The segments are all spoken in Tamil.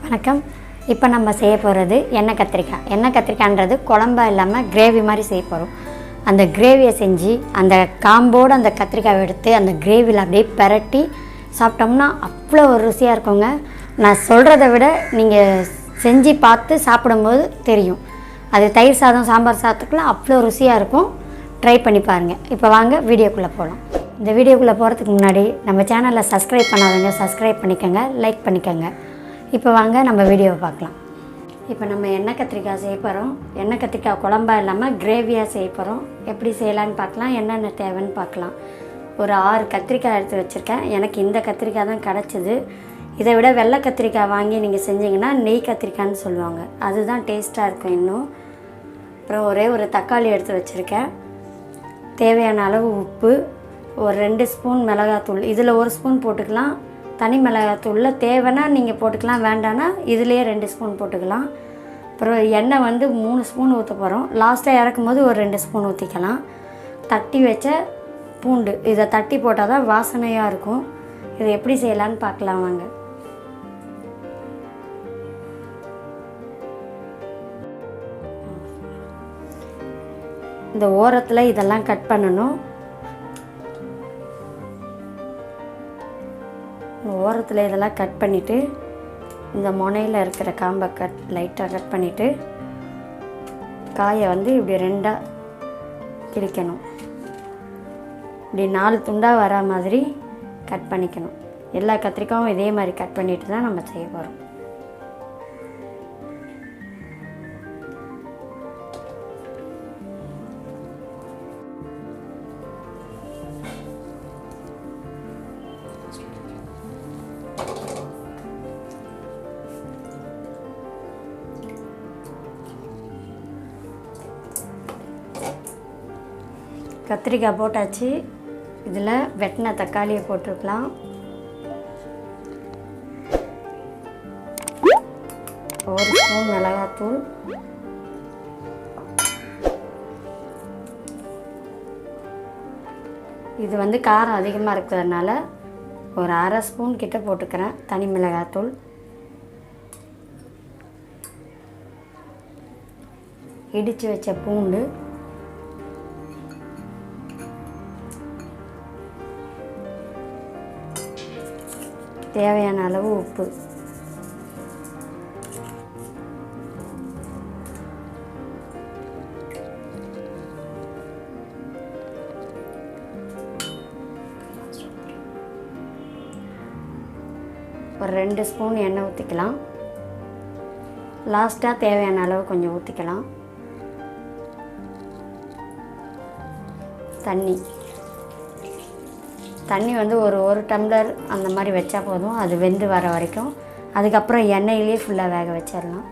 வணக்கம். இப்போ நம்ம செய்ய போகிறது எண்ணெய் கத்திரிக்காய். எண்ணெய் கத்திரிக்காய்ன்றது குழம்பா இல்லாமல் கிரேவி மாதிரி செய்ய போகிறோம். அந்த கிரேவியை செஞ்சு அந்த காம்போடு அந்த கத்திரிக்காயை எடுத்து அந்த கிரேவியில் அப்படியே பிரட்டி சாப்பிட்டோம்னா அவ்வளோ ஒரு ருசியாக இருக்குங்க. நான் சொல்கிறத விட நீங்கள் செஞ்சு பார்த்து சாப்பிடும்போது தெரியும். அது தயிர் சாதம் சாம்பார் சாதத்துக்குலாம் அவ்வளோ ருசியாக இருக்கும். ட்ரை பண்ணி பாருங்கள். இப்போ வாங்க வீடியோக்குள்ளே போகலாம். இந்த வீடியோக்குள்ளே போகிறதுக்கு முன்னாடி நம்ம சேனலை சப்ஸ்கிரைப் பண்ணாதவங்க சப்ஸ்கிரைப் பண்ணிக்கோங்க, லைக் பண்ணிக்கோங்க. இப்போ வாங்க நம்ம வீடியோவை பார்க்கலாம். இப்போ நம்ம எண்ணெய் கத்திரிக்காய் செய்ய போகிறோம். எண்ணெய் கத்திரிக்காய் குழம்பா இல்லாமல் கிரேவியாக செய்ய போகிறோம். எப்படி செய்யலான்னு பார்க்கலாம், என்னென்ன தேவைன்னு பார்க்கலாம். ஒரு 6 கத்திரிக்காய் எடுத்து வச்சுருக்கேன். எனக்கு இந்த கத்திரிக்காய் தான் கிடச்சிது. இதை விட வெள்ளை கத்திரிக்காய் வாங்கி நீங்கள் செஞ்சிங்கன்னா நெய் கத்திரிக்காய்ன்னு சொல்லுவாங்க, அதுதான் டேஸ்ட்டாக இருக்கும் இன்னும். அப்புறம் ஒரே ஒரு தக்காளி எடுத்து வச்சுருக்கேன். தேவையான அளவு உப்பு, ஒரு 2 ஸ்பூன் மிளகாத்தூள், இதில் 1 ஸ்பூன் போட்டுக்கலாம். தனி மிளகாத்தூளில் தேவைன்னா நீங்கள் போட்டுக்கலாம், வேண்டான்னா இதுலேயே 2 ஸ்பூன் போட்டுக்கலாம். அப்புறம் எண்ணெய் 3 ஸ்பூன் ஊற்ற போகிறோம். லாஸ்ட்டாக இறக்கும் போது ஒரு 2 ஸ்பூன் ஊற்றிக்கலாம். தட்டி வச்ச பூண்டு, இதை தட்டி போட்டால் தான் வாசனையாக இருக்கும். இதை எப்படி செய்யலான்னு பார்க்கலாம் வாங்க. இந்த ஓரத்தில் இதெல்லாம் கட் பண்ணணும். ஓரத்தில் இதெல்லாம் கட் பண்ணிவிட்டு இந்த முனையில் இருக்கிற காம்பை லைட்டாக கட் பண்ணிவிட்டு காயை இப்படி 2ஆக கிழிக்கணும். இப்படி 4 துண்டாக வர மாதிரி கட் பண்ணிக்கணும். எல்லா கத்திரிக்காயும் இதே மாதிரி கட் பண்ணிட்டு தான் நம்ம செய்ய போகிறோம். கத்திரிக்காய் போட்டாச்சு. இதில் வெட்டின தக்காளியை போட்டுருக்கலாம். ஒரு ஸ்பூன் மிளகாத்தூள், இது காரம் அதிகமாக இருக்கிறதுனால ஒரு 1/2 ஸ்பூன் கிட்ட போட்டுக்கிறேன் தனி மிளகாத்தூள். இடித்து வச்ச பூண்டு, தேவையான அளவு உப்பு, ஒரு 2 ஸ்பூன் எண்ணெய் ஊற்றிக்கலாம். லாஸ்ட்டாக தேவையான அளவு கொஞ்சம் ஊற்றிக்கலாம். தண்ணி ஒரு டம்ளர் அந்த மாதிரி வச்சா போதும். அது வெந்து வர வரைக்கும். அதுக்கப்புறம் எண்ணெயிலே ஃபுல்லாக வேக வச்சிடலாம்.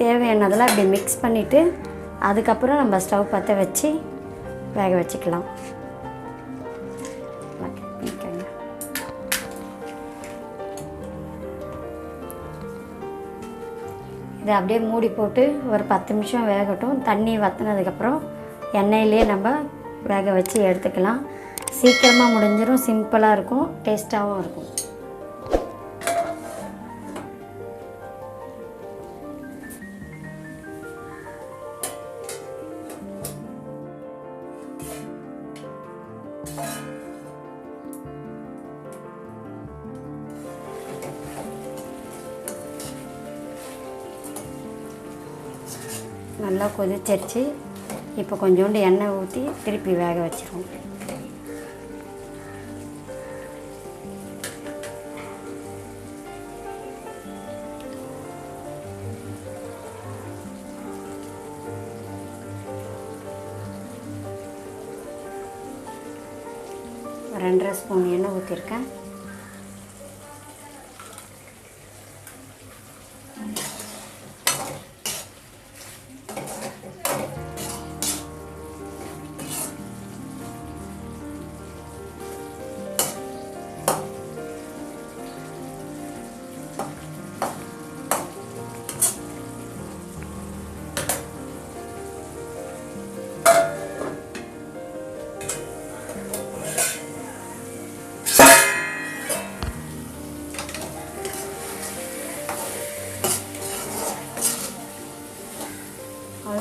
தேவையானதெல்லாம் இப்படி மிக்ஸ் பண்ணிவிட்டு அதுக்கப்புறம் நம்ம ஸ்டவ் பற்ற வச்சு வேக வச்சுக்கலாம். இதை அப்படியே மூடி போட்டு ஒரு 10 நிமிஷம் வேகட்டும். தண்ணி வற்றினதுக்கப்புறம் எண்ணெயிலே நம்ம வேக வச்சு எடுத்துக்கலாம். சீக்கிரமாக முடிஞ்சிடும், சிம்பிளாக இருக்கும், டேஸ்ட்டாகவும் இருக்கும். நல்லா கொதிச்சிருச்சு. இப்போ கொஞ்சோண்டு எண்ணெய் ஊற்றி திருப்பி வேக வச்சிருவோம். ஒரு 2.5 ஸ்பூன் எண்ணெய் ஊற்றிருக்கேன்.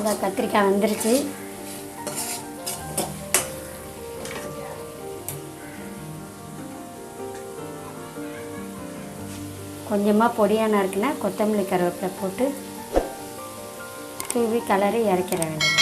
அவ்வளோதான், கத்திரிக்காய் வந்துருச்சு. கொஞ்சமாக பொடியான இருக்குன்னா கொத்தமல்லி கருவேப்பிலை போட்டு தூவி கலரி இறக்கிற வேண்டியது.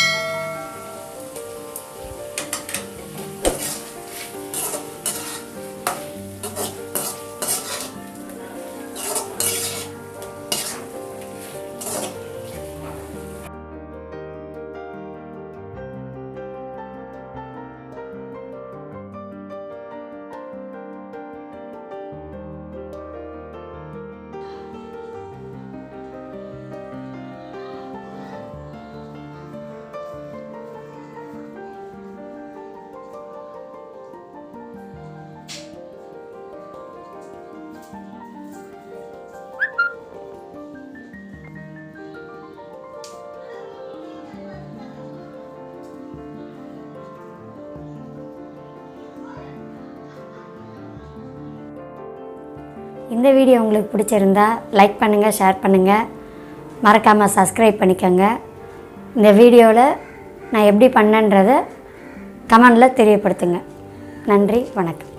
இந்த வீடியோ உங்களுக்கு பிடிச்சிருந்தா லைக் பண்ணுங்கள், ஷேர் பண்ணுங்கள், மறக்காமல் சப்ஸ்கிரைப் பண்ணிக்கோங்க. இந்த வீடியோவில் நான் எப்படி பண்ணேன்றதை கமெண்டில் தெரியப்படுத்துங்க. நன்றி, வணக்கம்.